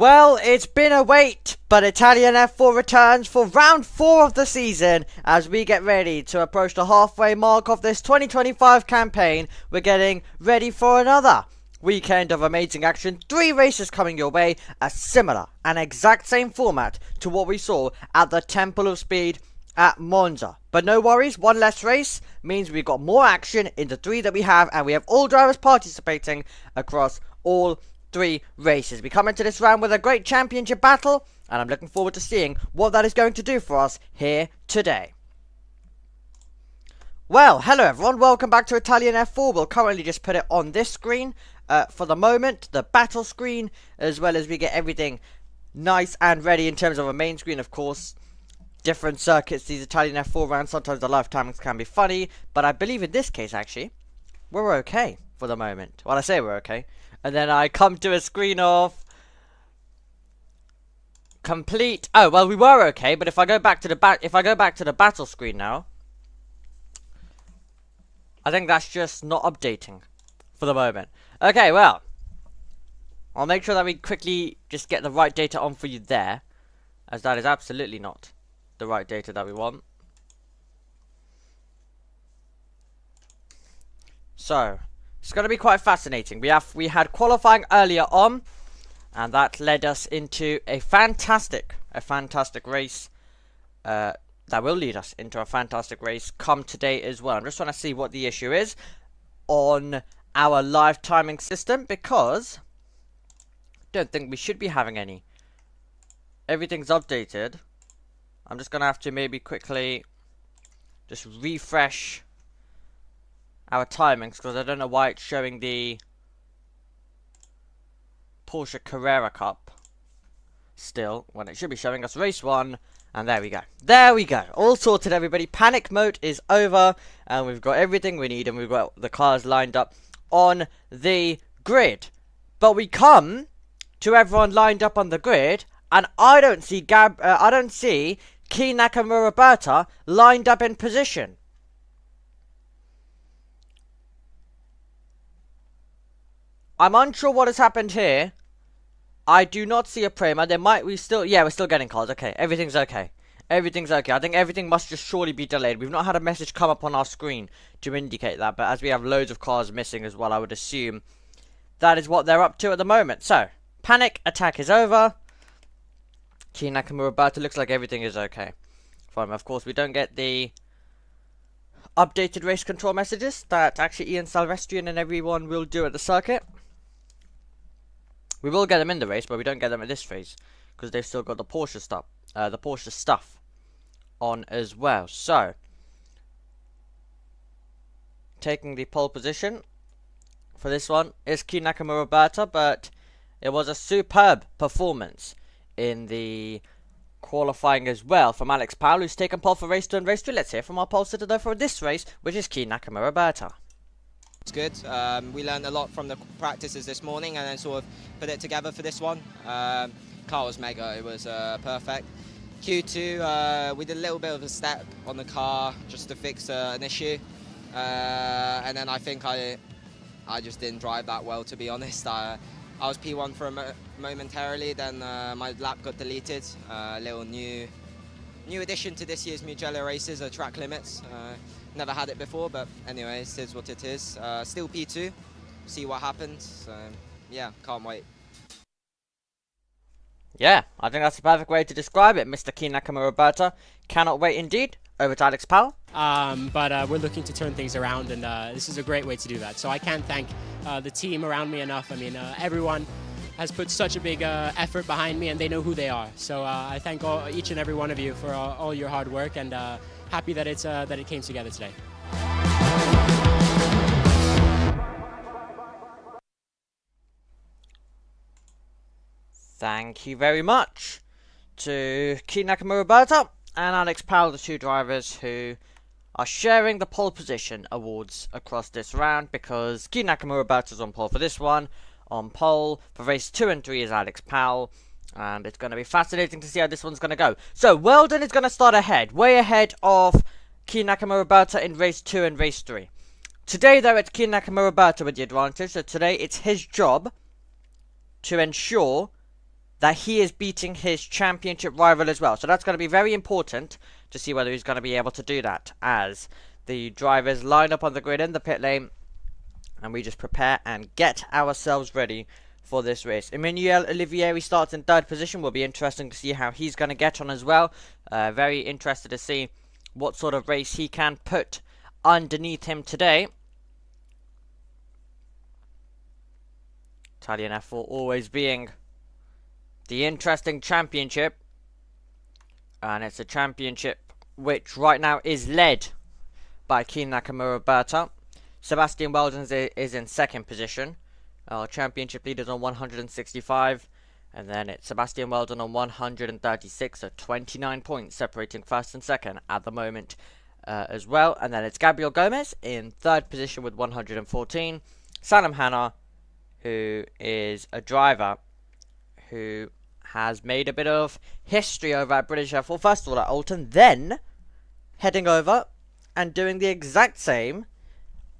Well, it's been a wait, but Italian F4 returns for round 4 of the season as we get ready to approach the halfway mark of this 2025 campaign. We're getting ready for another weekend of amazing action. 3 races coming your way, a similar and exact same format to what we saw at the Temple of Speed at Monza. But no worries, one less race means we've got more action in the 3 that we have, and we have all drivers participating across all 3 races. We come into this round with a great championship battle, and I'm looking forward to seeing what that is going to do for us here today. Well, hello everyone, welcome back to Italian F4. We'll currently just put it on this screen for the moment, the battle screen, as well as we get everything nice and ready in terms of a main screen, of course. Different circuits, these Italian F4 rounds, sometimes the live timings can be funny, but I believe in this case, actually, we're okay for the moment. Well, I say we're okay. And then I come to a screen of complete. Oh well, we were okay. But if I go back to the battle screen now, I think that's just not updating for the moment. Okay, well, I'll make sure that we quickly just get the right data on for you there, as that is absolutely not the right data that we want. So it's going to be quite fascinating. We had qualifying earlier on, and that led us into a fantastic race. That will lead us into a fantastic race come today as well. I'm just trying to see what the issue is on our live timing system, because I don't think we should be having any. Everything's updated. I'm just going to have to maybe quickly just refresh our timings, because I don't know why it's showing the Porsche Carrera Cup still when it should be showing us race 1. And there we go, all sorted everybody. Panic mode is over, and we've got everything we need, and we've got the cars lined up on the grid. But we come to everyone lined up on the grid, and I don't see Key Nakamura Berta lined up in position. I'm unsure what has happened here. I do not see a Prema. We're still getting cars. Okay, everything's okay. Everything's okay. I think everything must just surely be delayed. We've not had a message come up on our screen to indicate that, but as we have loads of cars missing as well, I would assume that is what they're up to at the moment. So, panic attack is over. Key Nakamura Berta, looks like everything is okay. Fine. Of course, we don't get the updated race control messages that actually Ian Silvestrian and everyone will do at the circuit. We will get them in the race, but we don't get them at this phase because they've still got the Porsche stuff on as well. So, taking the pole position for this one is Key Nakamura Berta, but it was a superb performance in the qualifying as well from Alex Powell, who's taken pole for race 2 and race 3. Let's hear from our pole sitter though for this race, which is Key Nakamura Berta. It's good. We learned a lot from the practices this morning and then sort of put it together for this one. Car was mega, it was perfect. Q2, we did a little bit of a step on the car just to fix an issue. And then I think I just didn't drive that well, to be honest. I was P1 for momentarily, then my lap got deleted. A little new addition to this year's Mugello races are track limits. Never had it before, but anyways, it is what it is. Still P2, see what happens. Yeah, can't wait. Yeah, I think that's the perfect way to describe it, Mr. Key Nakamura Berta. Cannot wait indeed. Over to Alex Powell. But we're looking to turn things around, and this is a great way to do that. So I can't thank the team around me enough. I mean, everyone has put such a big effort behind me, and they know who they are. So I thank each and every one of you for all your hard work, and happy that it came together today. Thank you very much to Key Nakamura Berta and Alex Powell, the 2 drivers who are sharing the pole position awards across this round, because Key Nakamura Berta's on pole for this one. On pole for race 2 and 3 is Alex Powell, and it's going to be fascinating to see how this one's going to go. So Weldon is going to start ahead, way ahead of Key Nakamura Berta in race 2 and race 3. Today though, it's Key Nakamura Berta with the advantage, so today it's his job to ensure that he is beating his championship rival as well. So that's going to be very important to see whether he's going to be able to do that as the drivers line up on the grid in the pit lane, and we just prepare and get ourselves ready for this race. Emmanuel Olivieri starts in 3rd position. Will be interesting to see how he's going to get on as well. Very interested to see what sort of race he can put underneath him today. Italian F4 always being the interesting championship, and it's a championship which right now is led by Keen Nakamura Berta. Sebastian Weldon is in 2nd position. Our championship leaders on 165, and then it's Sebastian Weldon on 136, so 29 points separating 1st and 2nd at the moment as well. And then it's Gabriel Gomez in 3rd position with 114. Salam Hanna, who is a driver who has made a bit of history over at British F4, first of all at Alton, then heading over and doing the exact same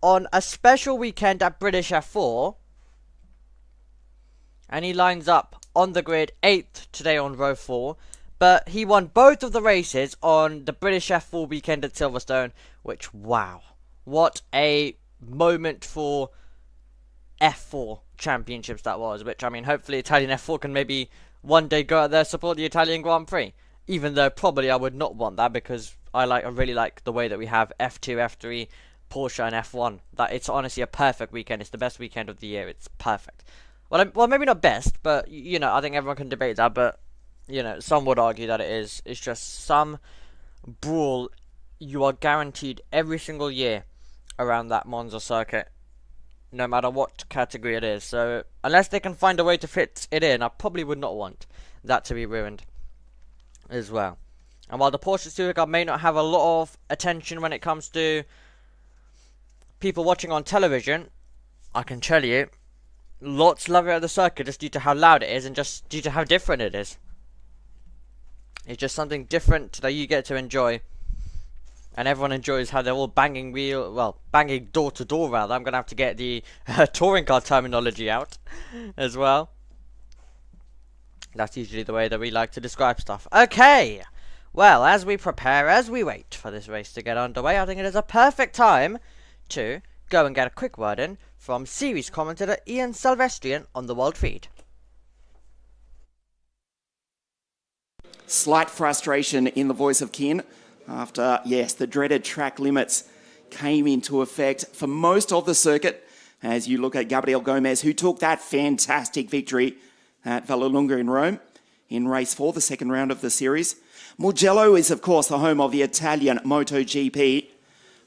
on a special weekend at British F4, and he lines up on the grid 8th today on row 4, but he won both of the races on the British F4 weekend at Silverstone, which, wow, what a moment for F4 championships that was, which, I mean, hopefully Italian F4 can maybe one day go out there support the Italian Grand Prix, even though probably I would not want that, because I really like the way that we have F2, F3, Porsche and F1. That it's honestly a perfect weekend. It's the best weekend of the year. It's perfect. Well, maybe not best, but you know, I think everyone can debate that, but you know, some would argue that it is. It's just some brawl you are guaranteed every single year around that Monza circuit, no matter what category it is. So unless they can find a way to fit it in, I probably would not want that to be ruined as well. And while the Porsche Supercar may not have a lot of attention when it comes to people watching on television, I can tell you, lots love it at the circuit just due to how loud it is and just due to how different it is. It's just something different that you get to enjoy. And everyone enjoys how they're all banging banging door to door rather. I'm going to have to get the touring car terminology out as well. That's usually the way that we like to describe stuff. Okay, well, as we prepare, as we wait for this race to get underway, I think it is a perfect time to go and get a quick word in from series commentator Ian Silvestrian on the World Feed. Slight frustration in the voice of Kin after, yes, the dreaded track limits came into effect for most of the circuit, as you look at Gabriel Gomez, who took that fantastic victory at Vallelunga in Rome in race 4, the 2nd round of the series. Mugello is, of course, the home of the Italian MotoGP.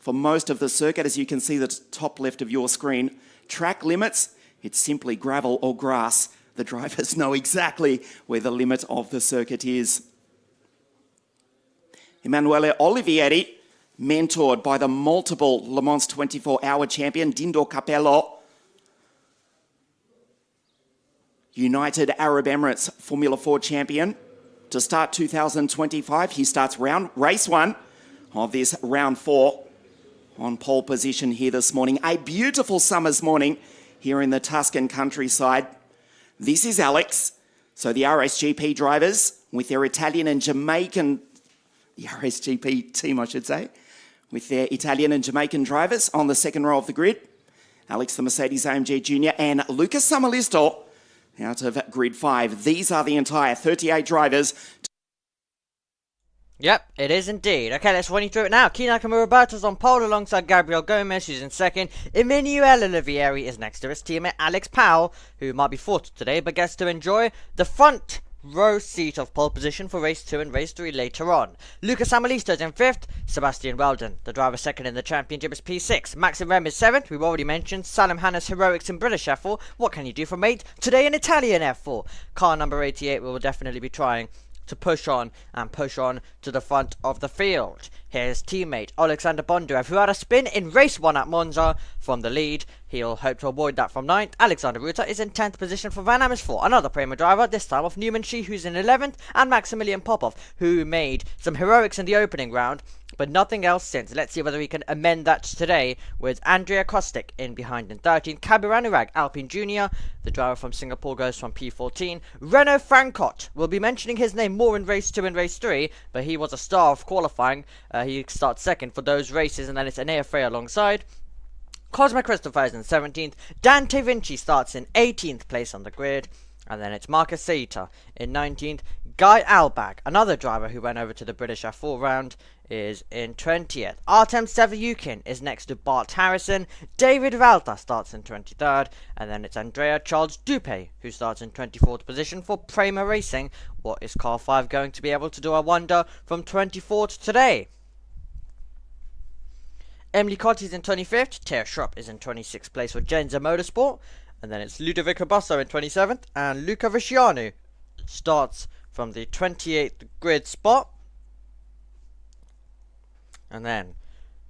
For most of the circuit, as you can see the top left of your screen, track limits, it's simply gravel or grass. The drivers know exactly where the limit of the circuit is. Emanuele Olivieri, mentored by the multiple Le Mans 24-hour champion Dindo Capello. United Arab Emirates Formula 4 champion. To start 2025, he starts race 1 of this round 4 on pole position here this morning. A beautiful summer's morning here in the Tuscan countryside. This is Alex. So the RSGP drivers with their Italian and Jamaican, the RSGP team I should say, with their Italian and Jamaican drivers on the 2nd row of the grid. Alex the Mercedes AMG Jr. and Lucas Samalisto out of grid 5. These are the entire 38 drivers. Yep, it is indeed. Okay, let's run you through it now. Keen Nakamura Berta's on pole alongside Gabriel Gomez, who's in 2nd. Emmanuel Olivieri is next to his teammate Alex Powell, who might be 4th today, but gets to enjoy the front row seat of pole position for race 2 and race 3 later on. Lucas Amalisto is in 5th. Sebastian Weldon, the driver 2nd in the championship, is P6. Maxim Rem is 7th. We've already mentioned Salam Hanna's heroics in British F4. What can you do from 8th? Today in Italian F4. Car number 88 will definitely be trying to push on to the front of the field. His teammate Alexander Bondarev, who had a spin in race 1 at Monza from the lead, He'll hope to avoid that from 9th. Alexander Ruta is in 10th position for Van Amersfoort, another Prema driver, this time off Newman Shee, who's in 11th, and Maximilian Popov, who made some heroics in the opening round, but nothing else since. Let's see whether we can amend that today with Andrea Kostic in behind in 13th. Kabir Anurag, Alpine Junior, the driver from Singapore, goes from P14. Renaud Francot, we'll be mentioning his name more in race 2 and race 3, but he was a star of qualifying. He starts second for those races, and then it's Enea Frey alongside. Cosmo Christopher is in 17th. Dante Vinci starts in 18th place on the grid. And then it's Marcus Saita in 19th. Guy Albag, another driver who went over to the British F4 round, is in 20th. Artem Sevayukin is next to Bart Harrison. David Valta starts in 23rd. And then it's Andrea Charles Dupe, who starts in 24th position for Prema Racing. What is Car 5 going to be able to do, I wonder, from 24th today? Emily Cotti is in 25th, Tara Schrupp is in 26th place for JBMotorsports, and then it's Ludovico Basso in 27th, and Luca Visciano starts from the 28th grid spot. And then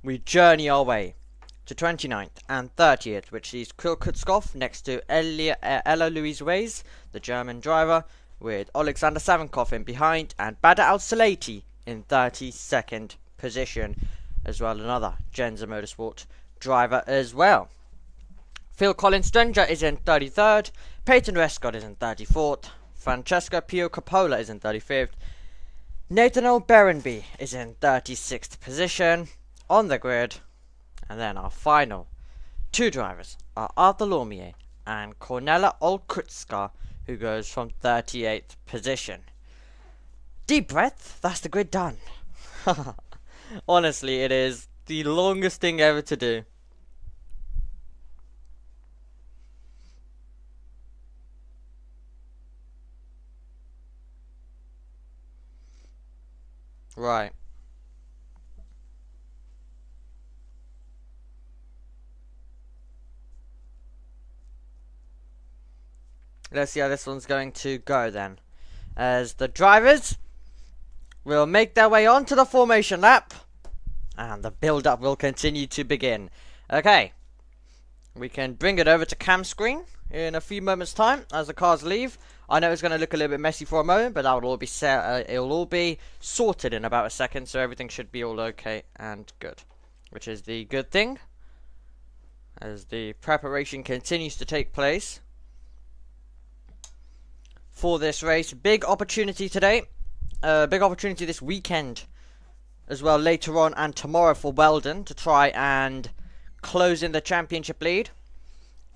we journey our way to 29th and 30th, which is Kirill Kutskov next to Ella Louise Weiss, the German driver, with Alexander Savinkov in behind, and Badr Al-Salati in 32nd position. As well, another JBMotorsports driver as well. Phil Collins Stranger is in 33rd. Peyton Rescott is in 34th. Francesco Pio Coppola is in 35th. Nathaniel Berenby is in 36th position on the grid. And then our final two drivers are Arthur Lormier and Kornela Olkutska, who goes from 38th position. Deep breath, that's the grid done. Honestly, it is the longest thing ever to do. Right. Let's see how this one's going to go then. As the drivers will make their way onto the formation lap, and the build-up will continue to begin. Okay, we can bring it over to cam screen in a few moments' time as the cars leave. I know it's going to look a little bit messy for a moment, but that will all be it'll all be sorted in about a second, so everything should be all okay and good, which is the good thing as the preparation continues to take place for this race. Big opportunity today. Big opportunity this weekend as well, later on and tomorrow for Weldon to try and close in the championship lead.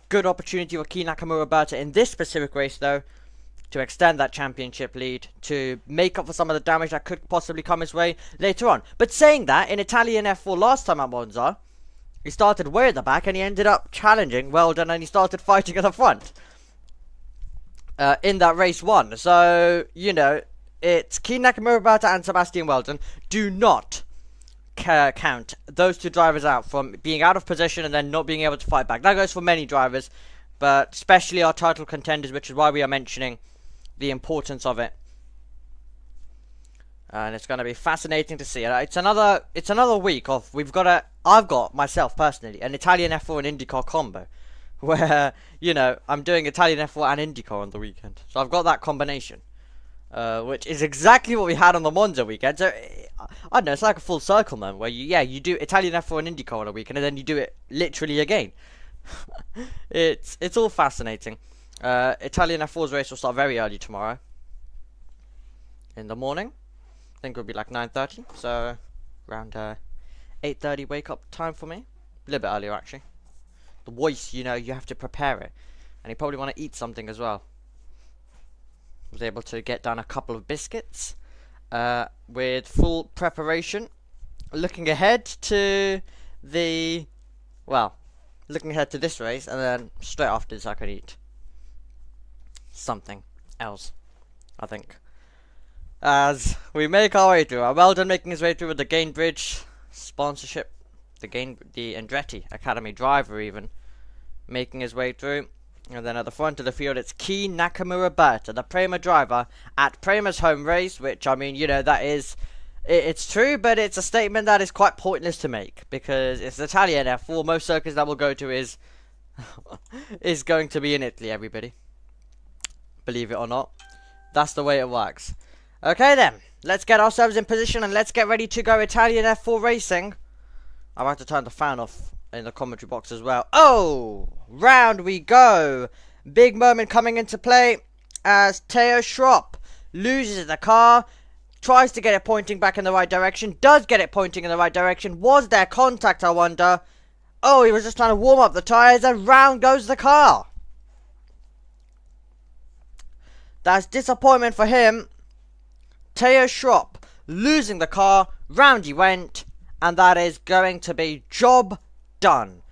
Good opportunity for Kei Nakamura Berta in this specific race though, to extend that championship lead, to make up for some of the damage that could possibly come his way later on. But saying that, in Italian F4 last time at Monza, he started way at the back and he ended up challenging Weldon, and he started fighting at the front in that race 1. So, you know, it's Kei Nakamura Berta and Sebastian Weldon. Do not count those two drivers out from being out of position and then not being able to fight back. That goes for many drivers, but especially our title contenders, which is why we are mentioning the importance of it. And it's going to be fascinating to see. It's another week of I've got myself personally an Italian F4 and IndyCar combo, where, you know, I'm doing Italian F4 and IndyCar on the weekend. So I've got that combination. Which is exactly what we had on the Monza weekend. So, I don't know, it's like a full circle, man, where you do Italian F4 and IndyCar on a weekend, and then you do it literally again. It's all fascinating. Italian F4's race will start very early tomorrow. In the morning. I think it'll be like 9:30, so around 8:30 wake up time for me. A little bit earlier, actually. The voice, you know, you have to prepare it. And you probably want to eat something as well. Was able to get down a couple of biscuits with full preparation. Looking ahead to this race, and then straight after this I could eat something else, I think. As we make our way through, Weldon making his way through with the Gainbridge sponsorship, the Andretti Academy driver even making his way through. And then at the front of the field, it's Kei Nakamura Berta, the Prema driver at Prema's home race, which, I mean, you know, that is, it's true, but it's a statement that is quite pointless to make, because it's Italian F4. Most circuits that we'll go to is is going to be in Italy, everybody. Believe it or not. That's the way it works. Okay then, let's get ourselves in position and let's get ready to go Italian F4 racing. I'm about to turn the fan off in the commentary box as well. Oh, round we go. Big moment coming into play as Theo Schropp loses the car, tries to get it pointing back in the right direction, does get it pointing in the right direction. Was there contact, I wonder? Oh, he was just trying to warm up the tyres and round goes the car. That's disappointment for him. Theo Schropp losing the car, round he went, and that is going to be job done.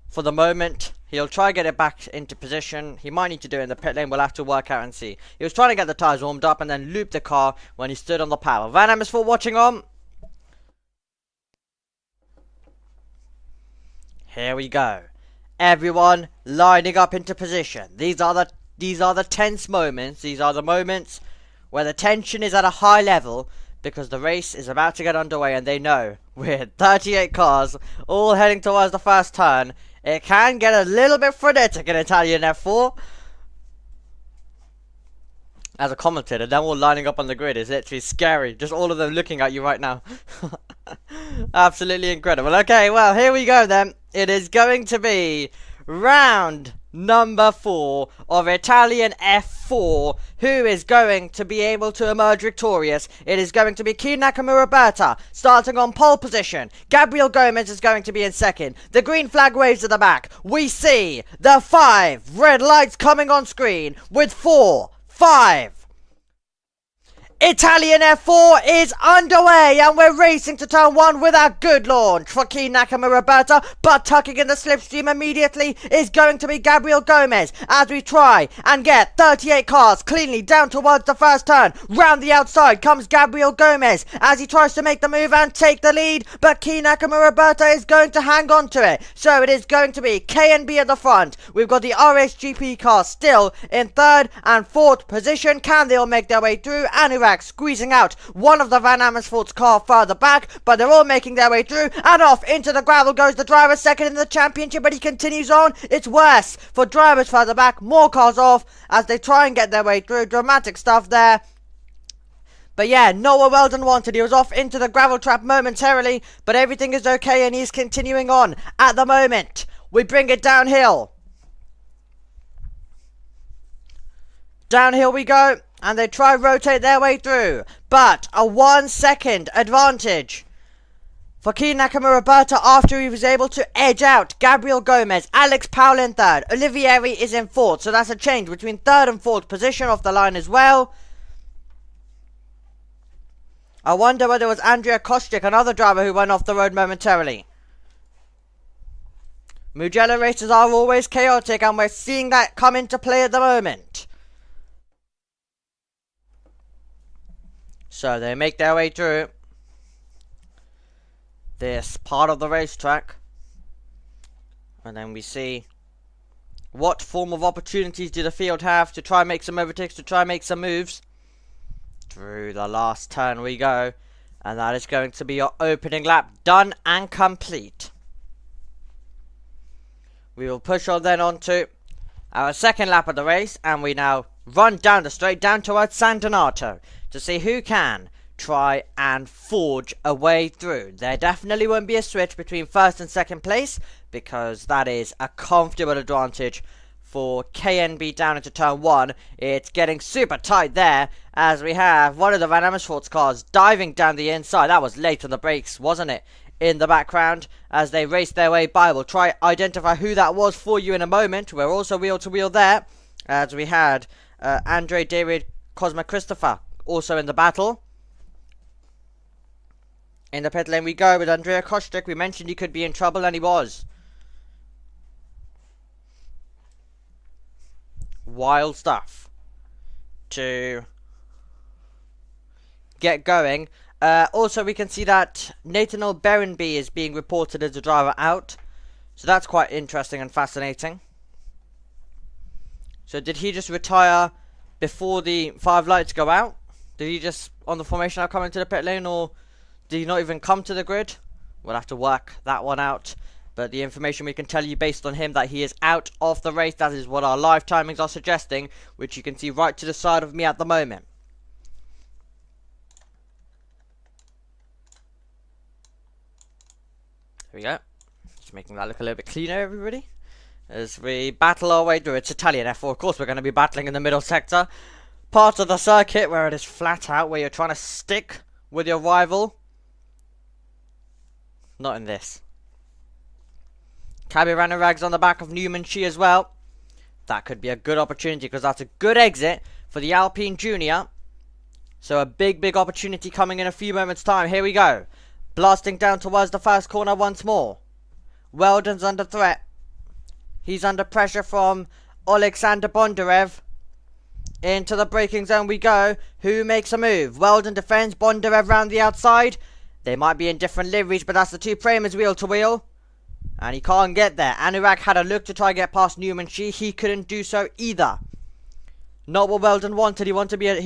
For the moment, he'll try to get it back into position. He might need to do it in the pit lane, we'll have to work out and see. He was trying to get the tyres warmed up and then loop the car when he stood on the power. Van Amersfoort watching on. Here we go. Everyone lining up into position. These are the tense moments. These are the moments where the tension is at a high level because the race is about to get underway and they know with 38 cars all heading towards the first turn, it can get a little bit frenetic in Italian F4. As a commentator, them all lining up on the grid is literally scary. Just all of them looking at you right now. Absolutely incredible. Okay, well, here we go then. It is going to be round number 4 of Italian F4. Who is going to be able to emerge victorious? It is going to be Key Nakamura Berta starting on pole position. Gabriel Gomez is going to be in second. The green flag waves at the back. We see the 5 red lights coming on screen with 4, 5. Italian F4 is underway and we're racing to turn 1 with a good launch for Key Nakamura Berta, but tucking in the slipstream immediately is going to be Gabriel Gomez as we try and get 38 cars cleanly down towards the first turn. Round the outside comes Gabriel Gomez as he tries to make the move and take the lead, but Key Nakamura Berta is going to hang on to it. So it is going to be KNB at the front. We've got the RSGP car still in 3rd and 4th position. Can they all make their way through? And squeezing out one of the Van Amersfoort's car further back, but they're all making their way through, and off into the gravel goes the driver, second in the championship, but he continues on. It's worse for drivers further back, more cars off as they try and get their way through. Dramatic stuff there. But yeah, Noah Weldon wanted. He was off into the gravel trap momentarily, but everything is okay and he's continuing on at the moment. We bring it downhill. Downhill we go. And they try rotate their way through. But a 1 second advantage for Key Nakamura Berta after he was able to edge out Gabriel Gomez. Alex Powell in 3rd. Olivieri is in 4th. So that's a change between 3rd and 4th position off the line as well. I wonder whether it was Andrea Kostic, another driver who went off the road momentarily. Mugello races are always chaotic and we're seeing that come into play at the moment. So they make their way through this part of the racetrack. And then we see what form of opportunities do the field have to try and make some overtakes, to try and make some moves. Through the last turn we go. And that is going to be your opening lap done and complete. We will push on then on to our second lap of the race. And we now run down the straight down towards San Donato to see who can try and forge a way through. There definitely won't be a switch between 1st and 2nd place because that is a comfortable advantage for KNB down into turn 1. It's getting super tight there as we have one of the Van Amersfoort's cars diving down the inside. That was late on the brakes, wasn't it? In the background as they race their way by. We'll try identify who that was for you in a moment. We're also wheel to wheel there as we had Andre David Cosma Christopher also in the battle. In the pit lane we go with Andrea Kostic. We mentioned he could be in trouble and he was. Wild stuff to get going. Also we can see that Nathaniel Berenby is being reported as a driver out. So that's quite interesting and fascinating. So did he just retire before the 5 lights go out? Did he just, on the formation, now come into the pit lane, or did he not even come to the grid? We'll have to work that one out But the information we can tell you based on him that he is out of the race. That is what our live timings are suggesting, which you can see right to the side of me at the moment. There we go. Just making that look a little bit cleaner, everybody. As we battle our way through. It's Italian F4. Of course, we're going to be battling in the middle sector. Part of the circuit where it is flat out, where you're trying to stick with your rival. Not in this. Cabby Ranarag's on the back of Newman Shi as well. That could be a good opportunity because that's a good exit for the Alpine Junior. So a big opportunity coming in a few moments' time. Here we go. Blasting down towards the first corner once more. Weldon's under threat. He's under pressure from Alexander Bondarev. Into the braking zone we go. Who makes a move? Weldon defends. Bondarev round the outside. They might be in different liveries, but that's the two Premers wheel to wheel. And he can't get there. Anurag had a look to try and get past Newman Shi. He couldn't do so either. Not what Weldon wanted. He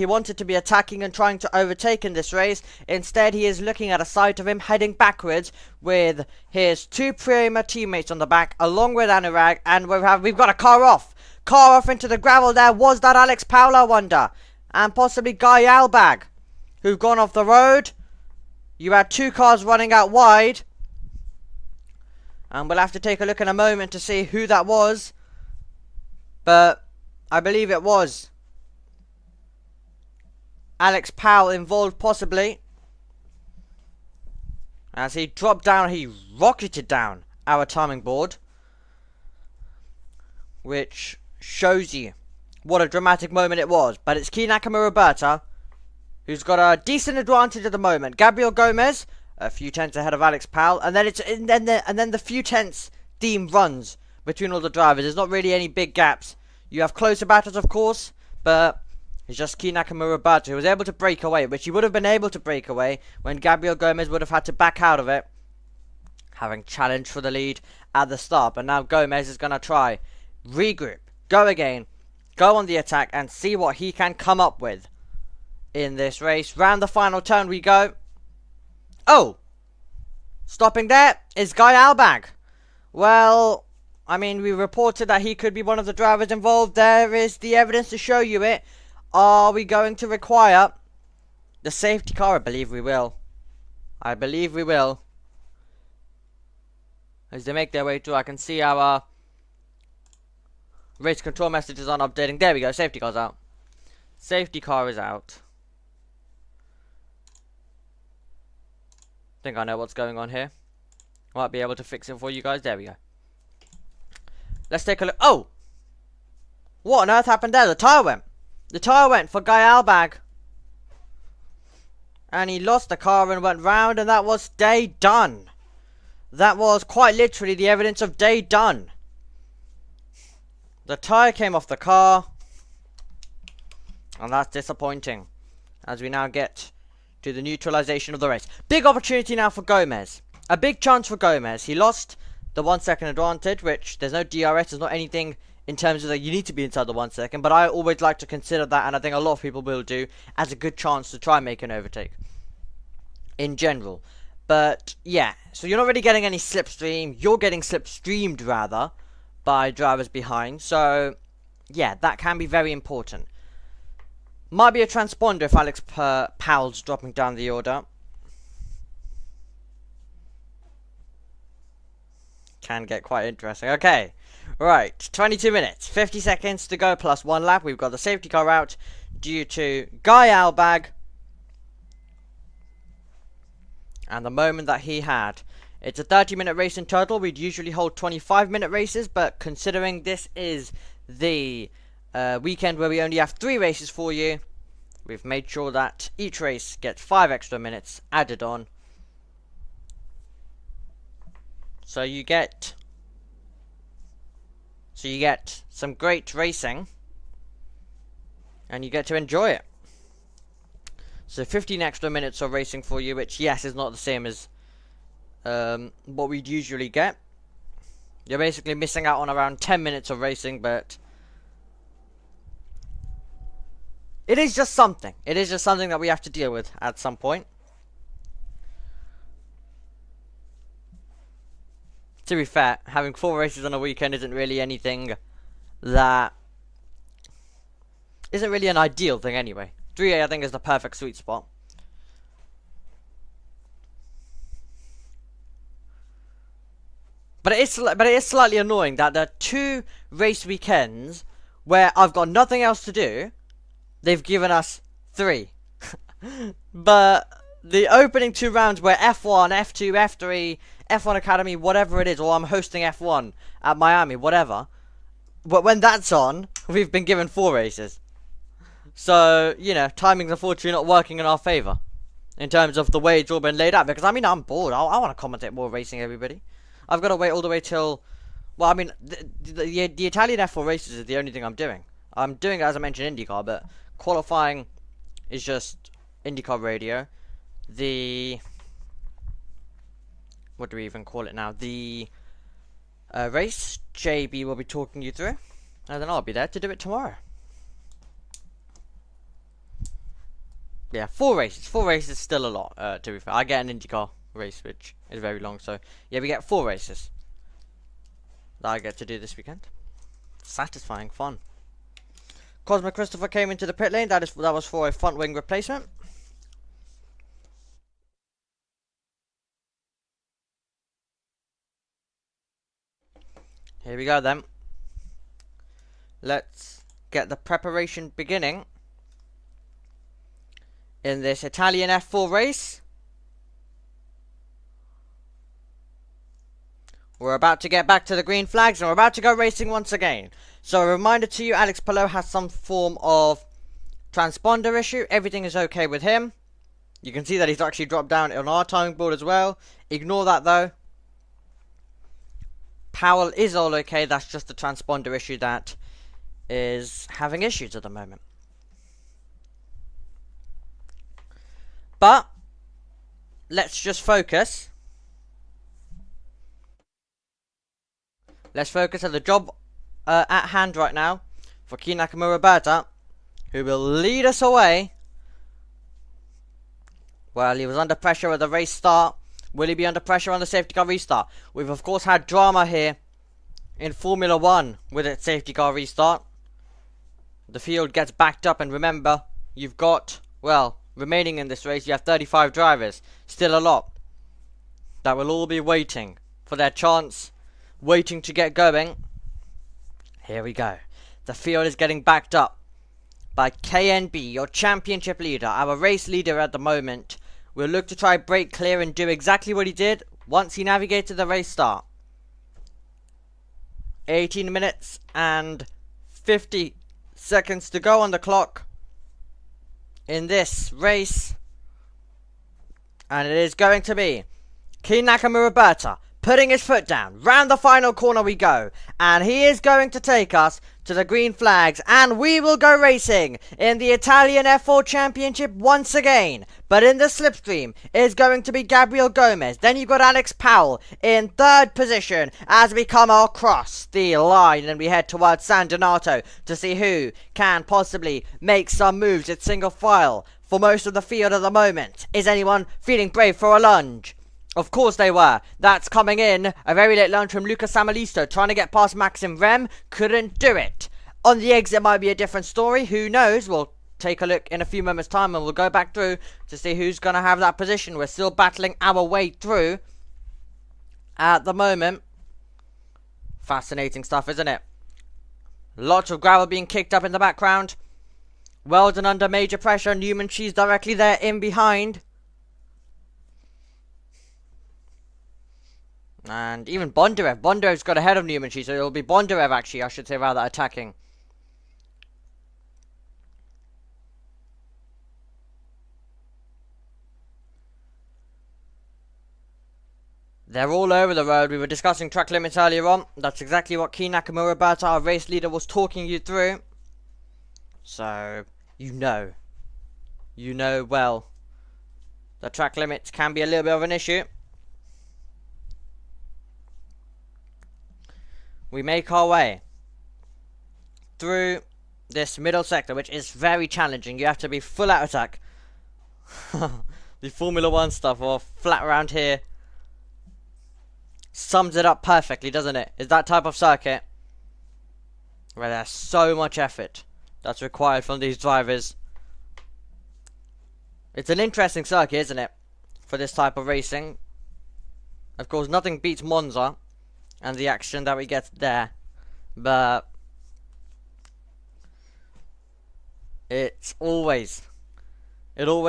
wanted to be attacking and trying to overtake in this race. Instead, he is looking at a sight of him heading backwards with his two Prema teammates on the back, along with Anurag. And we've got a car off. Car off into the gravel there. Was that Alex Powell, I wonder? And possibly Guy Albag, who've gone off the road. You had two cars running out wide. And we'll have to take a look in a moment to see who that was. But I believe it was Alex Powell involved, possibly. As he dropped down, he rocketed down our timing board. Which shows you what a dramatic moment it was. But it's Key Nakamura Berta who's got a decent advantage at the moment. Gabriel Gomez a few tenths ahead of Alex Powell, and then the few tenths theme runs between all the drivers. There's not really any big gaps. You have closer battles, of course, but it's just Key Nakamura Berta who was able to break away, which he would have been able to break away when Gabriel Gomez would have had to back out of it, having challenged for the lead at the start. But now Gomez is going to try, regroup, go again, go on the attack, and see what he can come up with in this race. Round the final turn we go. Oh! Stopping there is Guy Albag. Well, I mean, we reported that he could be one of the drivers involved. There is the evidence to show you it. Are we going to require the safety car? I believe we will. I believe we will. As they make their way through, I can see our race control messages on updating. There we go, safety car's out. Safety car is out. I think I know what's going on here. Might be able to fix it for you guys. There we go. Let's take a look. Oh! What on earth happened there? The tyre went. The tyre went for Guy Albag. And he lost the car and went round, and that was day done. That was quite literally the evidence of day done. The tyre came off the car. And that's disappointing. As we now get to the neutralization of the race. Big opportunity now for Gomez. A big chance for Gomez. He lost the 1 second advantage, which there's no DRS, there's not anything in terms of that you need to be inside the 1 second, but I always like to consider that, and I think a lot of people will do, as a good chance to try and make an overtake in general. But yeah, so you're not really getting any slipstream. You're getting slipstreamed rather by drivers behind. So yeah, that can be very important. Might be a transponder if Alex Powell's dropping down the order. Can get quite interesting. Okay, right, 22 minutes, 50 seconds to go plus 1 lap. We've got the safety car out due to Guy Albag. And the moment that he had. It's a 30-minute race in total. We'd usually hold 25-minute races, but considering this is the weekend where we only have 3 races for you, we've made sure that each race gets 5 extra minutes added on. So you get some great racing, and you get to enjoy it. So 15 extra minutes of racing for you, which yes is not the same as what we'd usually get. You're basically missing out on around 10 minutes of racing, but it is just something. It is just something that we have to deal with at some point. to be fair, having 4 races on a weekend isn't really anything that isn't really an ideal thing anyway. 3 I think is the perfect sweet spot. But it is slightly annoying that the 2 race weekends where I've got nothing else to do, they've given us 3. But the opening 2 rounds where F1, F2, F3, F1 Academy, whatever it is, or I'm hosting F1 at Miami, whatever. But when that's on, we've been given 4 races. So, you know, timing's unfortunately not working in our favour. In terms of the way it's all been laid out. Because, I mean, I'm bored. I want to commentate more racing, everybody. I've got to wait all the way till... Well, I mean, the Italian F4 races is the only thing I'm doing. I'm doing, as I mentioned, IndyCar, but qualifying is just IndyCar radio. The... What do we even call it now? The race, JB will be talking you through. And then I'll be there to do it tomorrow. Yeah, 4 races. 4 races is still a lot, to be fair. I get an IndyCar race, which is very long. So, yeah, we get 4 races that I get to do this weekend. Satisfying, fun. Cosmo Christopher came into the pit lane. That was for a front wing replacement. Here we go then. Let's get the preparation beginning in this Italian F4 race. We're about to get back to the green flags and we're about to go racing once again. So a reminder to you, Alex Palou has some form of transponder issue. Everything is okay with him. You can see that he's actually dropped down on our timing board as well. Ignore that though. Powell is all okay. That's just a transponder issue that is having issues at the moment. But let's just focus. Let's focus on the job at hand right now for Kei Nakamura Berta, who will lead us away. Well, he was under pressure at the race start. Will he be under pressure on the safety car restart? We've of course had drama here in Formula 1 with its safety car restart. The field gets backed up, and remember, you've got, well, remaining in this race, you have 35 drivers. Still a lot that will all be waiting for their chance, waiting to get going. Here we go. The field is getting backed up by KNB, your championship leader, our race leader at the moment. We'll look to try break clear and do exactly what he did once he navigated the race start. 18 minutes and 50 seconds to go on the clock in this race. And it is going to be Kei Nakamura Berta putting his foot down. Round the final corner we go. And he is going to take us to the green flags. And we will go racing in the Italian F4 Championship once again. But in the slipstream is going to be Gabriel Gomez. Then you've got Alex Powell in 3rd position as we come across the line and we head towards San Donato to see who can possibly make some moves at single file for most of the field at the moment. Is anyone feeling brave for a lunge? Of course they were. That's coming in. A very late lunge from Luca Samalisto trying to get past Maxim Rem. Couldn't do it. On the exit might be a different story. Who knows? We'll take a look in a few moments time and we'll go back through to see who's going to have that position. We're still battling our way through at the moment. Fascinating stuff, isn't it? Lots of gravel being kicked up in the background. Weldon under major pressure. Newman Cheese directly there in behind. And even Bondarev. Bondarev's got ahead of Newman Cheese, so it'll be Bondarev actually, I should say, rather attacking. They're all over the road. We were discussing track limits earlier on. That's exactly what Kei Nakamura Berta, our race leader, was talking you through. So, you know well, the track limits can be a little bit of an issue. We make our way through this middle sector, which is very challenging. You have to be full out attack. The Formula 1 stuff, or flat around here. sums it up perfectly, doesn't it? It's that type of circuit where there's so much effort that's required from these drivers. It's an interesting circuit, isn't it, for this type of racing. Of course, nothing beats Monza and the action that we get there, but it always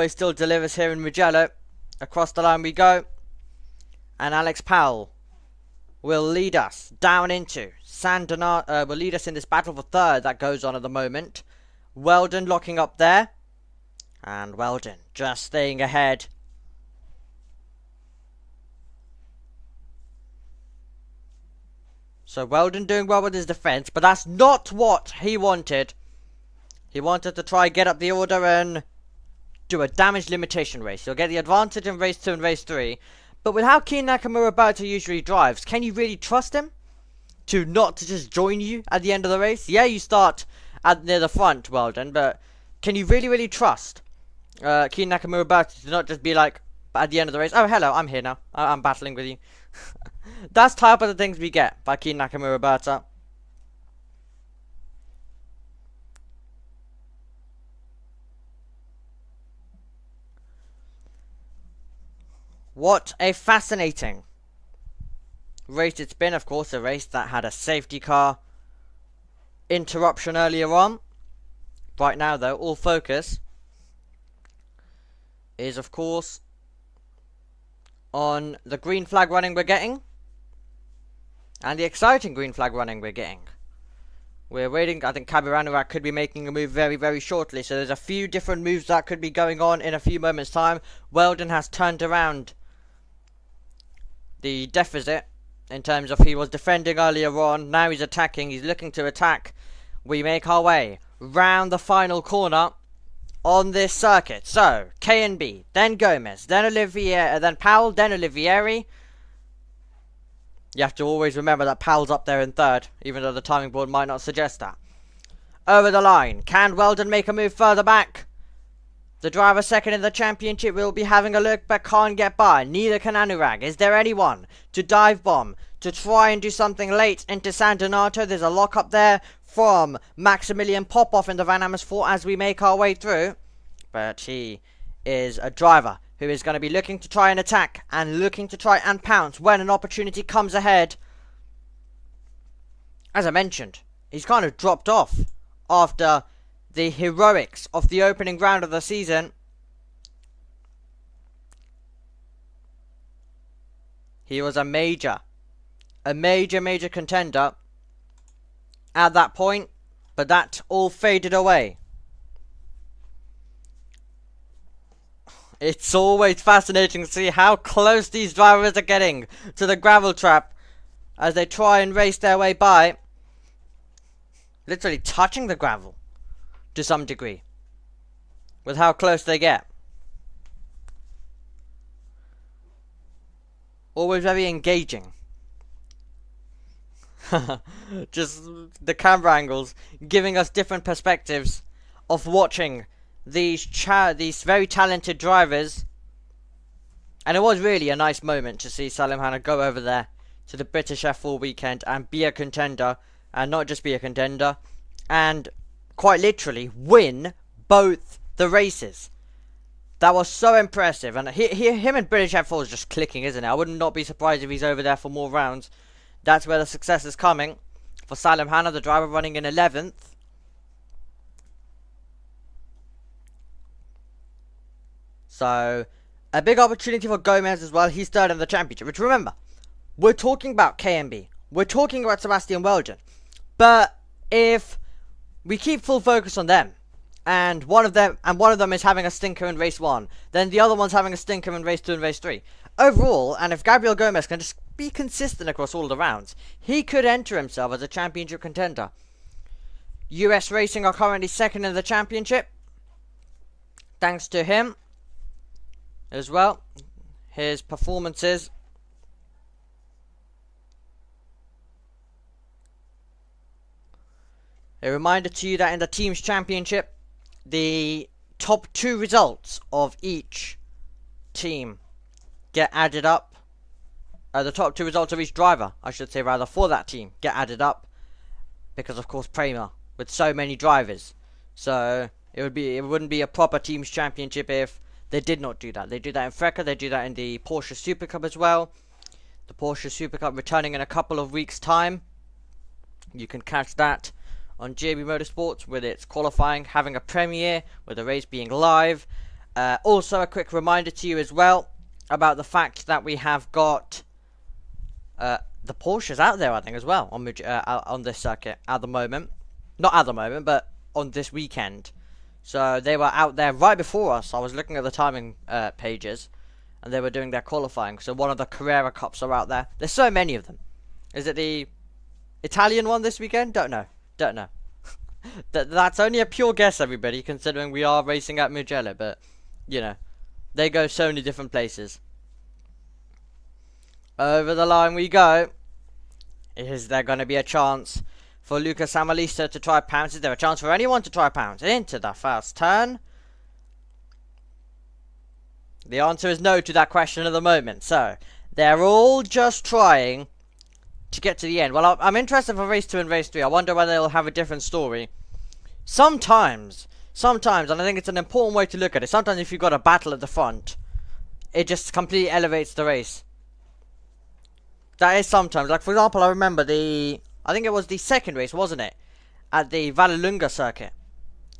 still delivers here in Mugello. Across the line we go, and Alex Powell will lead us down into San Donato, will lead us in this battle for third that goes on at the moment. Weldon locking up there, and Weldon just staying ahead. So Weldon doing well with his defense, but that's not what he wanted. He wanted to try get up the order and do a damage limitation race. He'll get the advantage in race 2 and race 3. But with how Keen Nakamura usually drives, can you really trust him to not to just join you at the end of the race? Yeah, you start near the front, Weldon, but can you really trust Keen Nakamura to not just be like at the end of the race, oh hello, I'm here now, I'm battling with you. That's type of the things we get by Keen Nakamura. What a fascinating race it's been. Of course, a race that had a safety car interruption earlier on. Right now, though, all focus is, of course, on the green flag running we're getting. And the exciting green flag running we're getting. We're waiting. I think Kabiranurac could be making a move very shortly. So there's a few different moves that could be going on in a few moments' time. Weldon has turned around the deficit in terms of he was defending earlier on. Now he's attacking. He's looking to attack. We make our way round the final corner on this circuit. So K&B, then Gomez, then Olivier, then Powell, then Olivieri. You have to always remember that Powell's up there in third, even though the timing board might not suggest that. Over the line. Can Weldon make a move further back? The driver second in the championship will be having a look, but can't get by. Neither can Anurag. Is there anyone to dive bomb, to try and do something late into San Donato? There's a lock up there from Maximilian Popov in the Van Amersfoort as we make our way through. But he is a driver who is going to be looking to try and attack and looking to try and pounce when an opportunity comes ahead. As I mentioned, he's kind of dropped off after the heroics of the opening round of the season. He was a major contender at that point, but that all faded away. It's always fascinating to see how close these drivers are getting to the gravel trap as they try and race their way by. Literally touching the gravel to some degree with how close they get. Always very engaging. Just the camera angles giving us different perspectives of watching these very talented drivers. And it was really a nice moment to see Salim Hanna go over there to the British F4 weekend and be a contender, and not just be a contender, and quite literally win both the races. That was so impressive, and him and British F4 is just clicking, isn't it? I would not be surprised if he's over there for more rounds. That's where the success is coming for Salim Hanna, the driver running in 11th. So, a big opportunity for Gomez as well. He's third in the championship. Which, remember, we're talking about KMB. We're talking about Sebastian Weldon. But if we keep full focus on them, and one of them is having a stinker in race 1, then the other one's having a stinker in race 2 and race 3. Overall, and if Gabriel Gomez can just be consistent across all the rounds, he could enter himself as a championship contender. US Racing are currently second in the championship. Thanks to him as well, his performances. A reminder to you that in the team's championship, the top 2 results of each team get added up the top 2 results of each driver, I should say rather, for that team get added up, because of course Prema with so many drivers, so it wouldn't be a proper teams championship if they did not do that. They do that in FRECA, they do that in the Porsche Super Cup as well. The Porsche Super Cup returning in a couple of weeks' time. You can catch that on JB Motorsports with its qualifying having a premiere, with the race being live. Also a quick reminder to you as well about the fact that we have got the Porsches out there, I think, as well on this circuit at the moment. Not at the moment, but on this weekend. So they were out there right before us. I was looking at the timing pages, and they were doing their qualifying. So one of the Carrera Cups are out there. There's so many of them. Is it the Italian one this weekend? Don't know. That's only a pure guess, everybody, considering we are racing at Mugello. But, you know, they go so many different places. Over the line we go. Is there going to be a chance for Lucas Amalista to try pounce? Is there a chance for anyone to try pounce into the first turn? The answer is no to that question at the moment. So, they're all just trying to get to the end. Well, I'm interested for race 2 and race 3. I wonder whether they'll have a different story. Sometimes, and I think it's an important way to look at it, sometimes if you've got a battle at the front, it just completely elevates the race. That is sometimes. Like, for example, I remember I think it was the second race, wasn't it? At the Vallelunga circuit,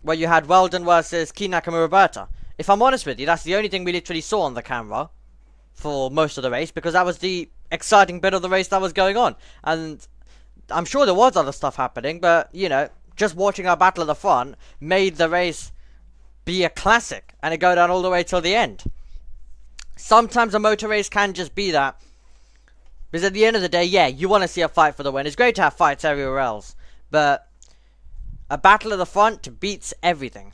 where you had Weldon versus Key Nakamura. If I'm honest with you, that's the only thing we literally saw on the camera for most of the race, because that was the exciting bit of the race that was going on. And I'm sure there was other stuff happening, but, you know, just watching our battle at the front made the race be a classic, and it go down all the way till the end. Sometimes a motor race can just be that. Because at the end of the day, yeah, you want to see a fight for the win. It's great to have fights everywhere else, but a battle at the front beats everything.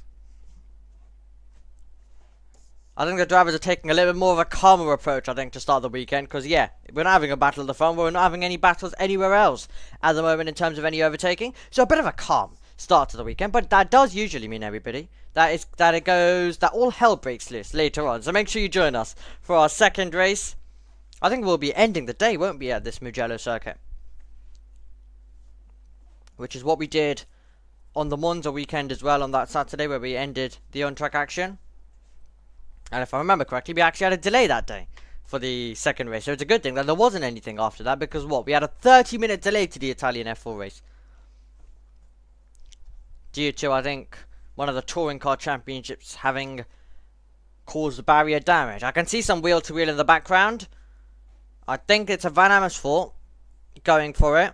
I think the drivers are taking a little bit more of a calmer approach, I think, to start the weekend. Because, yeah, we're not having a battle at the front. We're not having any battles anywhere else at the moment in terms of any overtaking. So a bit of a calm start to the weekend. But that does usually mean, everybody, that all hell breaks loose later on. So make sure you join us for our second race. I think we'll be ending the day, won't we, at this Mugello circuit? Which is what we did on the Monza weekend as well on that Saturday, where we ended the on-track action. And if I remember correctly, we actually had a delay that day for the second race. So it's a good thing that there wasn't anything after that, because what? We had a 30-minute delay to the Italian F4 race. Due to, I think, one of the touring car championships having caused barrier damage. I can see some wheel-to-wheel in the background. I think it's a Van Amersfoort going for it.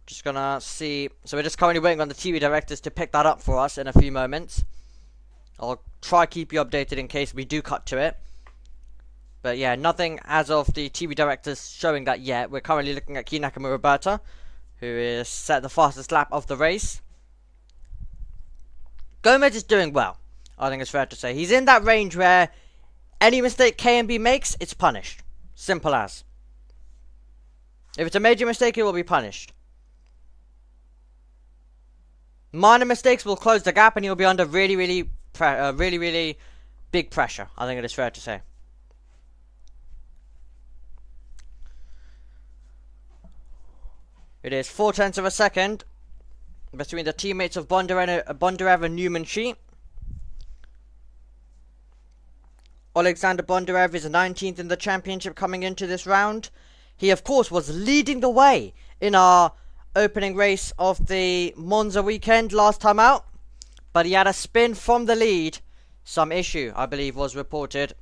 Just gonna see. So we're just currently waiting on the TV directors to pick that up for us in a few moments. I'll try keep you updated in case we do cut to it. But yeah, nothing as of the TV directors showing that yet. We're currently looking at Key Nakamura, who is set the fastest lap of the race. Gomez is doing well, I think it's fair to say. He's in that range where any mistake K&B makes, it's punished. Simple as. If it's a major mistake, it will be punished. Minor mistakes will close the gap, and he'll be under really big pressure. I think it is fair to say. It is 0.4 of a second between the teammates of Bondarev and Newman-Shi. Alexander Bondarev is 19th in the championship coming into this round. He, of course, was leading the way in our opening race of the Monza weekend last time out. But he had a spin from the lead. Some issue, I believe, was reported.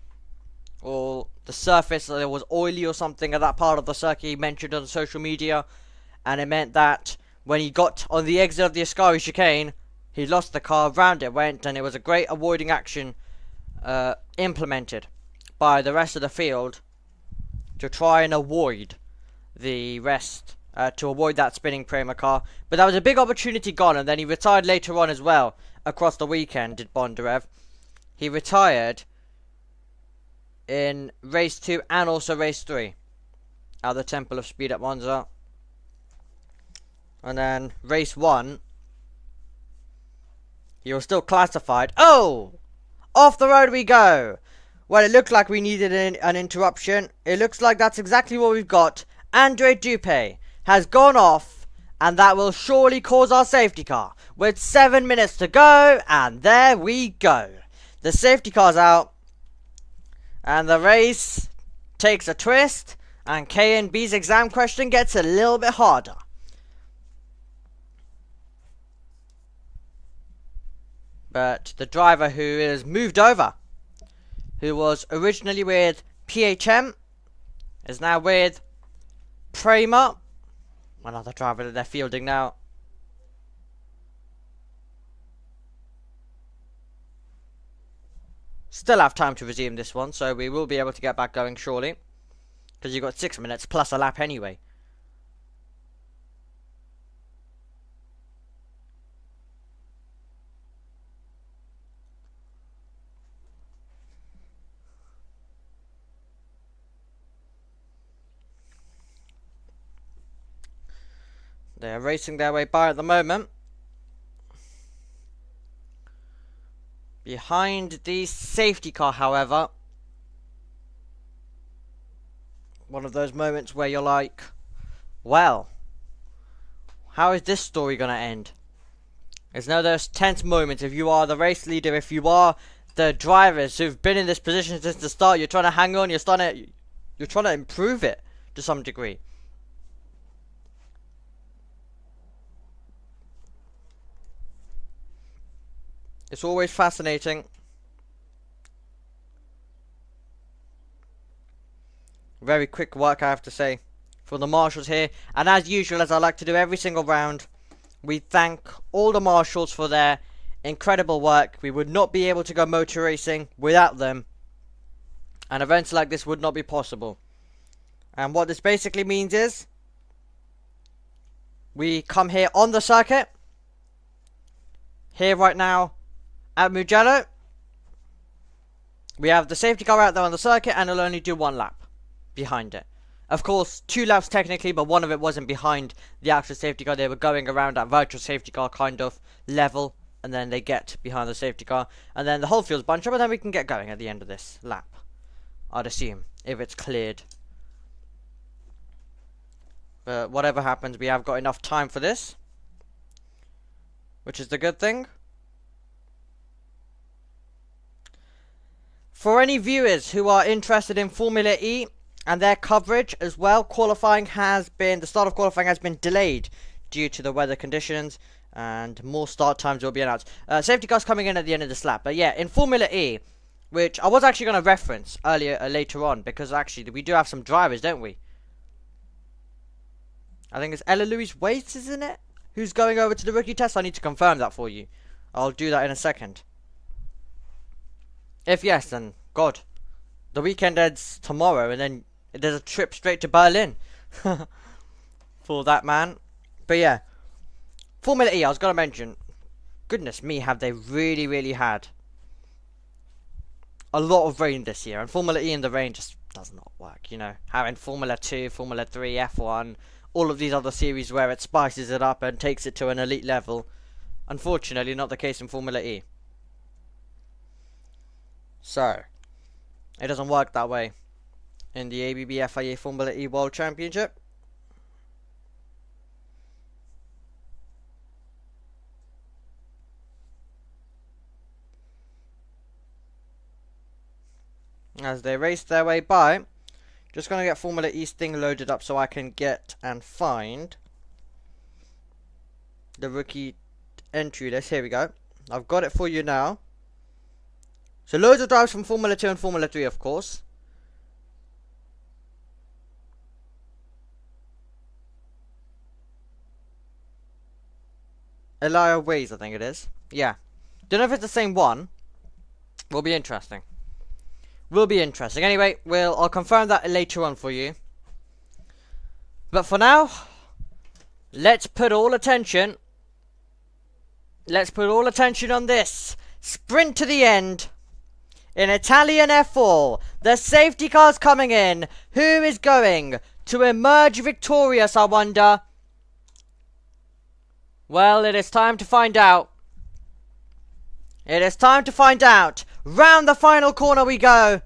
Or the surface, there was oily or something at that part of the circuit he mentioned on social media. And it meant that when he got on the exit of the Ascari chicane, he lost the car, round it went, and it was a great avoiding action implemented by the rest of the field to try and avoid the rest, to avoid that spinning Prema car. But that was a big opportunity gone, and then he retired later on as well across the weekend, did Bondarev. He retired in race 2 and also race 3 at the Temple of Speed at Monza. And then race 1, he was still classified. Oh! Off the road we go! Well, it looked like we needed an interruption. It looks like that's exactly what we've got. Andre Dupé has gone off, and that will surely cause our safety car. With 7 minutes to go, and there we go. The safety car's out, and the race takes a twist, and K&B's exam question gets a little bit harder. But the driver who is moved over, who was originally with PHM, is now with Prema, another driver that they're fielding now. Still have time to resume this one, so we will be able to get back going shortly. Because you've got 6 minutes plus a lap anyway. They're racing their way by at the moment. Behind the safety car, however, one of those moments where you're like, well, how is this story going to end? It's one of those tense moments. If you are the race leader, if you are the drivers who've been in this position since the start, you're trying to hang on, you're trying to improve it to some degree. It's always fascinating. Very quick work, I have to say, for the marshals here. And as usual, as I like to do every single round, we thank all the marshals for their incredible work. We would not be able to go motor racing without them. And events like this would not be possible. And what this basically means is, we come here on the circuit. Here right now at Mugello. We have the safety car out there on the circuit, and it'll only do 1 lap behind it. Of course, 2 laps technically, but one of it wasn't behind the actual safety car. They were going around that virtual safety car kind of level, and then they get behind the safety car, and then the whole field's bunch up, and then we can get going at the end of this lap, I'd assume, if it's cleared. But whatever happens, we have got enough time for this, which is the good thing. For any viewers who are interested in Formula E and their coverage as well, the start of qualifying has been delayed due to the weather conditions, and more start times will be announced. Safety cars coming in at the end of this lap. But yeah, in Formula E, which I was actually going to reference later on, because actually we do have some drivers, don't we? I think it's Ella Louise-Waits, isn't it? Who's going over to the rookie test? I need to confirm that for you. I'll do that in a second. If yes, then God, the weekend ends tomorrow, and then there's a trip straight to Berlin for that man. But yeah, Formula E, I was going to mention, goodness me, have they really had a lot of rain this year. And Formula E in the rain just does not work, you know. Having Formula 2, Formula 3, F1, all of these other series where it spices it up and takes it to an elite level. Unfortunately, not the case in Formula E. So, it doesn't work that way in the ABB FIA Formula E World Championship. As they race their way by, just going to get Formula E's thing loaded up so I can get and find the rookie entry list. Here we go. I've got it for you now. So loads of drivers from Formula 2 and Formula 3, of course. Elia Ways, I think it is. Yeah. Don't know if it's the same one. Will be interesting. Will be interesting. Anyway, I'll confirm that later on for you. But for now, let's put all attention. Let's put all attention on this sprint to the end. In Italian F4, the safety car's coming in. Who is going to emerge victorious, I wonder? Well, it is time to find out. It is time to find out. Round the final corner we go.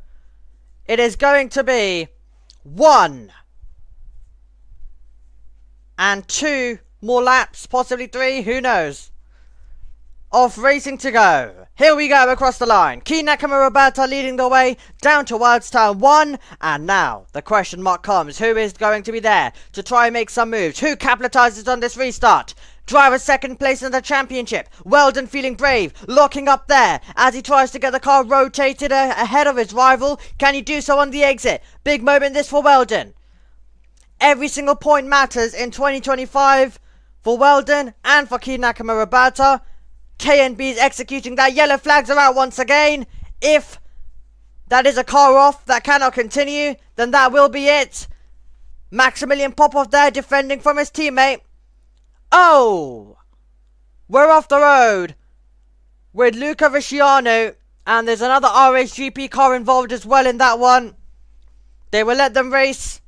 it is going to be 1 and 2 more laps, possibly 3, who knows, of racing to go. Here we go across the line. Key Nakamura Roberta leading the way down towards turn 1. And now the question mark comes. Who is going to be there to try and make some moves? Who capitalizes on this restart? Driver second place in the championship. Weldon feeling brave, locking up there as he tries to get the car rotated ahead of his rival. Can he do so on the exit? Big moment this for Weldon. Every single point matters in 2025 for Weldon and for Key Nakamura Roberta. KNB is executing that. Yellow flags are out once again. If that is a car off that cannot continue, then that will be it. Maximilian Popov there defending from his teammate. Oh! We're off the road with Luca Visciano, and there's another RHGP car involved as well in that one. They will let them race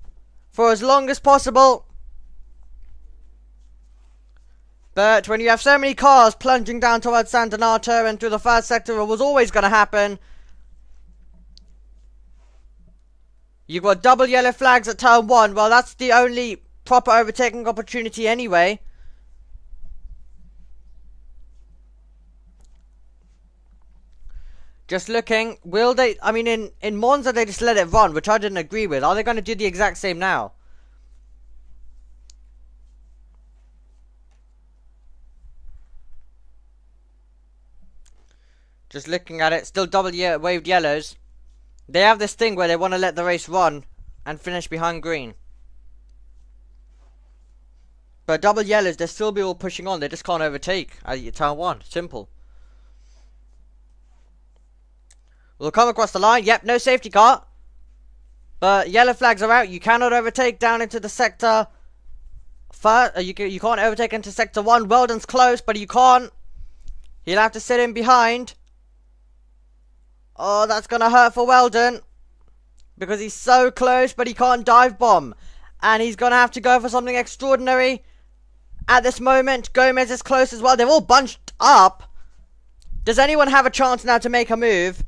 for as long as possible. But when you have so many cars plunging down towards San Donato and through the first sector, it was always going to happen. You've got double yellow flags at turn 1. Well, that's the only proper overtaking opportunity anyway. Just looking, will they, I mean, in Monza they just let it run, which I didn't agree with. Are they going to do the exact same now? Just looking at it, still double waved yellows. They have this thing where they want to let the race run and finish behind green. But double yellows, they'll still be all pushing on. They just can't overtake at turn 1. Simple. We'll come across the line. Yep, no safety car. But yellow flags are out. You cannot overtake down into the sector. You can't overtake into sector 1. Weldon's close, but you can't. He'll have to sit in behind. Oh, that's going to hurt for Weldon. Because he's so close, but he can't dive bomb. And he's going to have to go for something extraordinary. At this moment, Gomez is close as well. They're all bunched up. Does anyone have a chance now to make a move?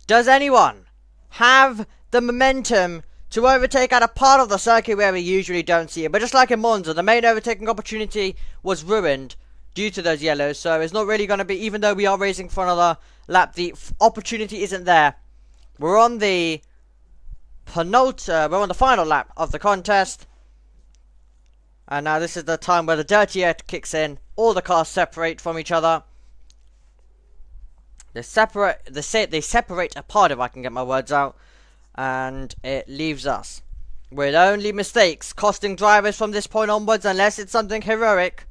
Does anyone have the momentum to overtake at a part of the circuit where we usually don't see it? But just like in Monza, the main overtaking opportunity was ruined due to those yellows. So it's not really going to be, even though we are racing for another lap, the opportunity isn't there. We're on the we're on the final lap of the contest. And now this is the time where the dirty air kicks in. All the cars separate from each other. They separate apart, if I can get my words out. And it leaves us with only mistakes costing drivers from this point onwards, unless it's something heroic.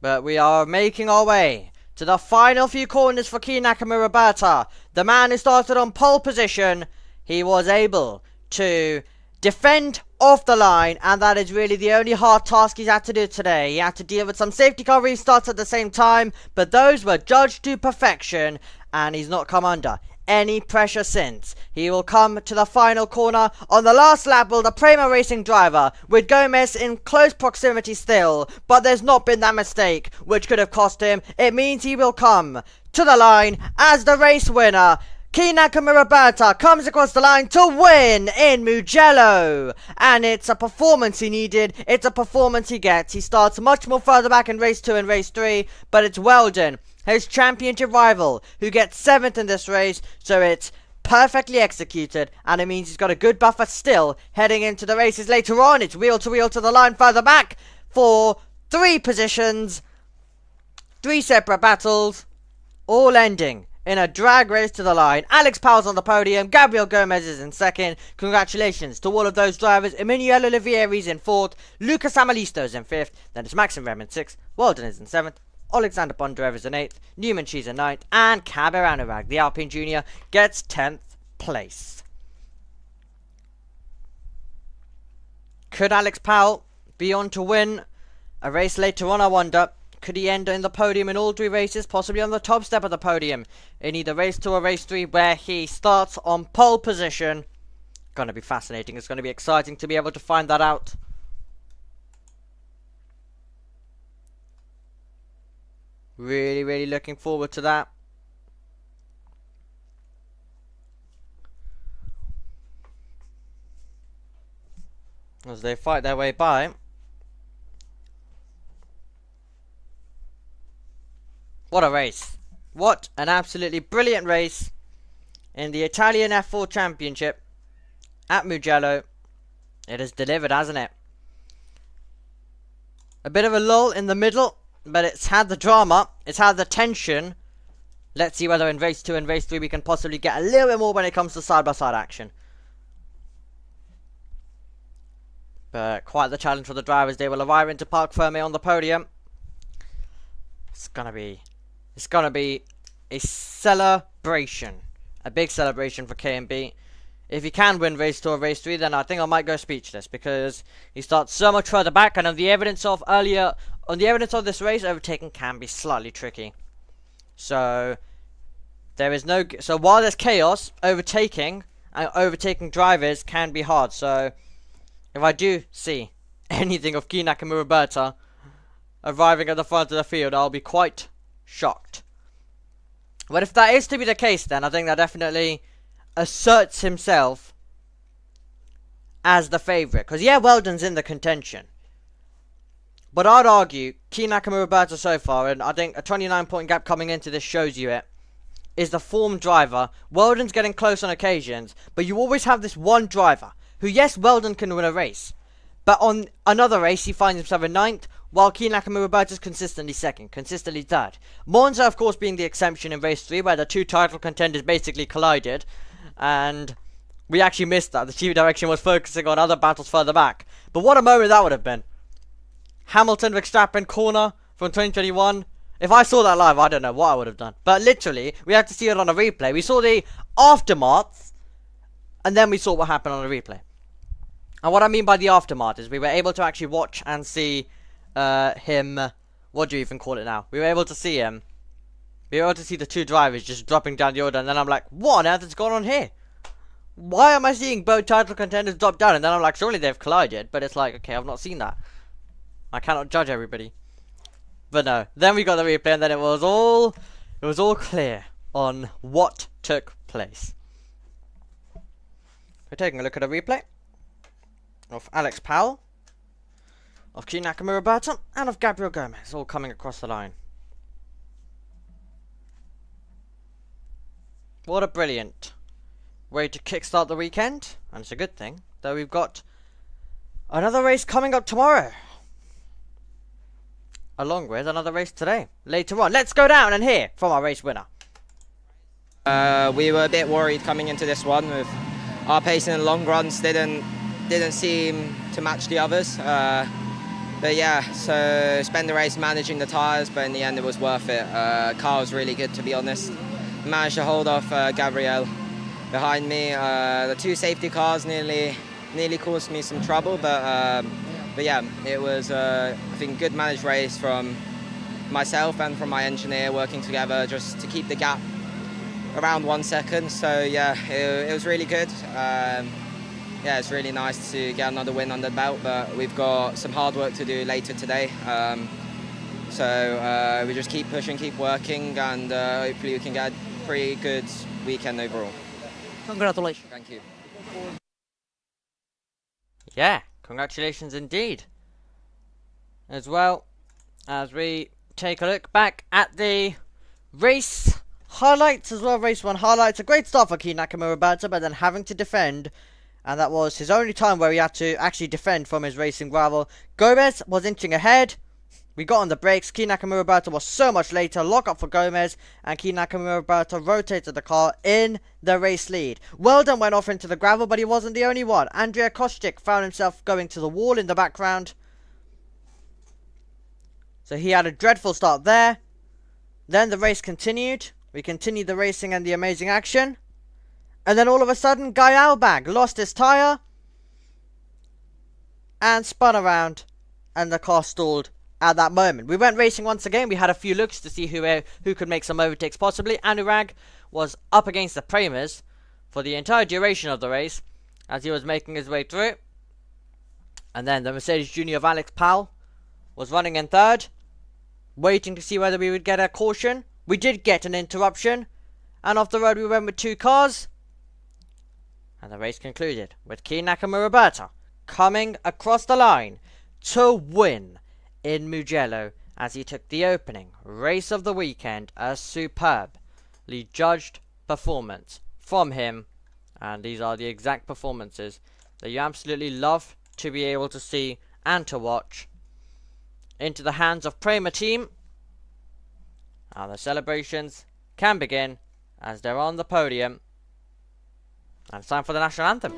But we are making our way to the final few corners for Key Nakamura Roberta. The man who started on pole position, he was able to defend off the line, and that is really the only hard task he's had to do today. He had to deal with some safety car restarts at the same time, but those were judged to perfection, and he's not come under any pressure since. He will come to the final corner on the last lap with the Prema Racing driver, with Gomez in close proximity still, but there's not been that mistake which could have cost him. It means he will come to the line as the race winner. Key Nakamura Roberta comes across the line to win in Mugello, and it's a performance he needed. It's a performance he gets. He starts much more further back in race 2 and race 3, but it's Weldon, his championship rival, who gets 7th in this race. So it's perfectly executed, and it means he's got a good buffer still heading into the races later on. It's wheel to wheel to the line further back for 3 positions, 3 separate battles, all ending in a drag race to the line. Alex Powell's on the podium. Gabriel Gomez is in 2nd. Congratulations to all of those drivers. Emanuele Olivieri's in 4th. Lucas Amalisto's in 5th. Then it's Maxim Rem in 6th. Weldon is in 7th. Alexander Bondarev is in 8th. Newman Cheese in 9th. And Kaber Anurag, the Alpine Junior, gets 10th place. Could Alex Powell be on to win a race later on, I wonder? Could he end in the podium in all 3 races? Possibly on the top step of the podium in either race 2 or race 3, where he starts on pole position. Gonna be fascinating. It's gonna be exciting to be able to find that out. Really, really looking forward to that. As they fight their way by. What a race. What an absolutely brilliant race in the Italian F4 Championship at Mugello. It has delivered, hasn't it? A bit of a lull in the middle, but it's had the drama, it's had the tension. Let's see whether in race 2 and race 3 we can possibly get a little bit more when it comes to side-by-side action. But quite the challenge for the drivers. They will arrive into Parc Fermé on the podium. It's gonna be a celebration. A big celebration for KMB. If he can win race 2 or race 3, then I think I might go speechless, because he starts so much further back, and on the evidence of this race, overtaking can be slightly tricky. So while there's chaos, overtaking drivers can be hard. So if I do see anything of Ki Nakamura Berta arriving at the front of the field, I'll be quite shocked. But if that is to be the case, then I think that definitely asserts himself as the favourite. Because yeah, Weldon's in the contention, but I'd argue Ki Nakamura Berta so far, and I think a 29-point gap coming into this shows you it, is the form driver. Weldon's getting close on occasions, but you always have this one driver who, yes, Weldon can win a race, but on another race he finds himself in 9th, while Ki Nakamura Berta is consistently 2nd, consistently 3rd. Monza, of course, being the exception in race 3, where the two title contenders basically collided, and we actually missed that. The team direction was focusing on other battles further back. But what a moment that would have been. Hamilton Verstappen corner from 2021. If I saw that live, I don't know what I would have done. But literally, we had to see it on a replay. We saw the aftermath, and then we saw what happened on a replay. And what I mean by the aftermath is we were able to actually watch and see him. What do you even call it now? We were able to see him. We were able to see the two drivers just dropping down the order, and then I'm like, what on earth has gone on here? Why am I seeing both title contenders drop down? And then I'm like, surely they've collided. But it's like, okay, I've not seen that. I cannot judge everybody. But no. Then we got the replay, and then it was all clear on what took place. We're taking a look at a replay of Alex Powell, of Ki Nakamura Berta, and of Gabriel Gomez, all coming across the line. What a brilliant way to kickstart the weekend, and it's a good thing, though we've got another race coming up tomorrow, along with another race today, later on. Let's go down and hear from our race winner. We were a bit worried coming into this one. With our pace in the long runs didn't seem to match the others. But yeah, so spent the race managing the tyres, but in the end it was worth it. Car was really good, to be honest. Managed to hold off Gabriel behind me. The two safety cars nearly caused me some trouble, but yeah, it was I think good managed race from myself and from my engineer working together just to keep the gap around 1 second. So yeah, it was really good. Yeah, it's really nice to get another win under the belt, but we've got some hard work to do later today. So we just keep pushing, keep working, and hopefully we can get a pretty good weekend overall. Congratulations. Thank you. Yeah, congratulations indeed. As well as we take a look back at the race highlights as well, race 1 highlights. A great start for Ki Nakamura Berta, but then having to defend, and that was his only time where he had to actually defend from his racing gravel. Gomez was inching ahead. We got on the brakes. Ki Nakamura Berta was so much later. Lock up for Gomez, and Ki Nakamura Berta rotated the car in the race lead. Weldon went off into the gravel, but he wasn't the only one. Andrea Kostic found himself going to the wall in the background, so he had a dreadful start there. Then the race continued. We continued the racing and the amazing action. And then all of a sudden, Guy Albag lost his tyre and spun around, and the car stalled at that moment. We went racing once again. We had a few looks to see who could make some overtakes possibly. Anurag was up against the Premers for the entire duration of the race as he was making his way through. And then the Mercedes Junior of Alex Powell was running in 3rd, waiting to see whether we would get a caution. We did get an interruption, and off the road we went with 2 cars. And the race concluded with Key Nakamura coming across the line to win in Mugello as he took the opening race of the weekend. A superbly judged performance from him, and these are the exact performances that you absolutely love to be able to see and to watch. Into the hands of Prema team, and the celebrations can begin as they're on the podium, and it's time for the national anthem.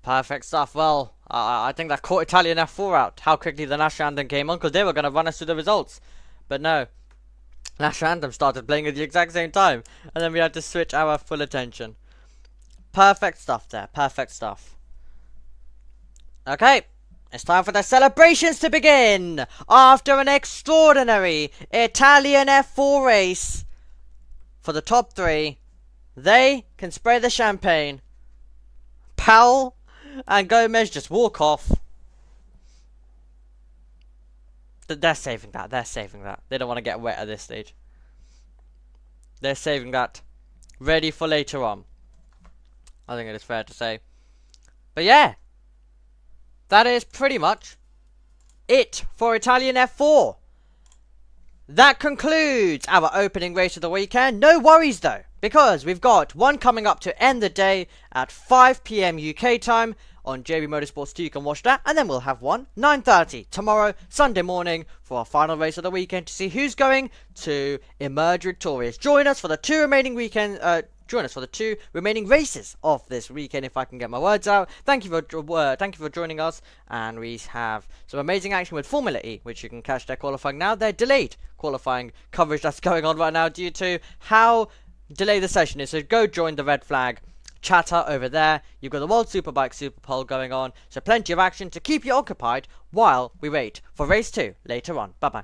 Perfect stuff. Well, I think that caught Italian F4 out, how quickly the national anthem came on, because they were going to run us through the results. But no, national anthem started playing at the exact same time, and then we had to switch our full attention. Perfect stuff there, perfect stuff. Okay, it's time for the celebrations to begin. After an extraordinary Italian F4 race, for the top 3, they can spray the champagne. Powell and Gomez just walk off. They're saving that. They're saving that. They don't want to get wet at this stage. They're saving that. Ready for later on. I think it is fair to say. But yeah. That is pretty much it for Italian F4. That concludes our opening race of the weekend. No worries though, because we've got one coming up to end the day at 5 PM UK time on JB Motorsports 2. You can watch that, and then we'll have one 9:30 tomorrow, Sunday morning, for our final race of the weekend to see who's going to emerge victorious. Join us for the 2 remaining races of this weekend, if I can get my words out. Thank you for joining us, and we have some amazing action with Formula E, which you can catch their qualifying now. Their delayed qualifying coverage that's going on right now due to how delayed the session is. So go join the red flag chatter over there. You've got the World Superbike Super Pole going on, so plenty of action to keep you occupied while we wait for race 2 later on. Bye bye.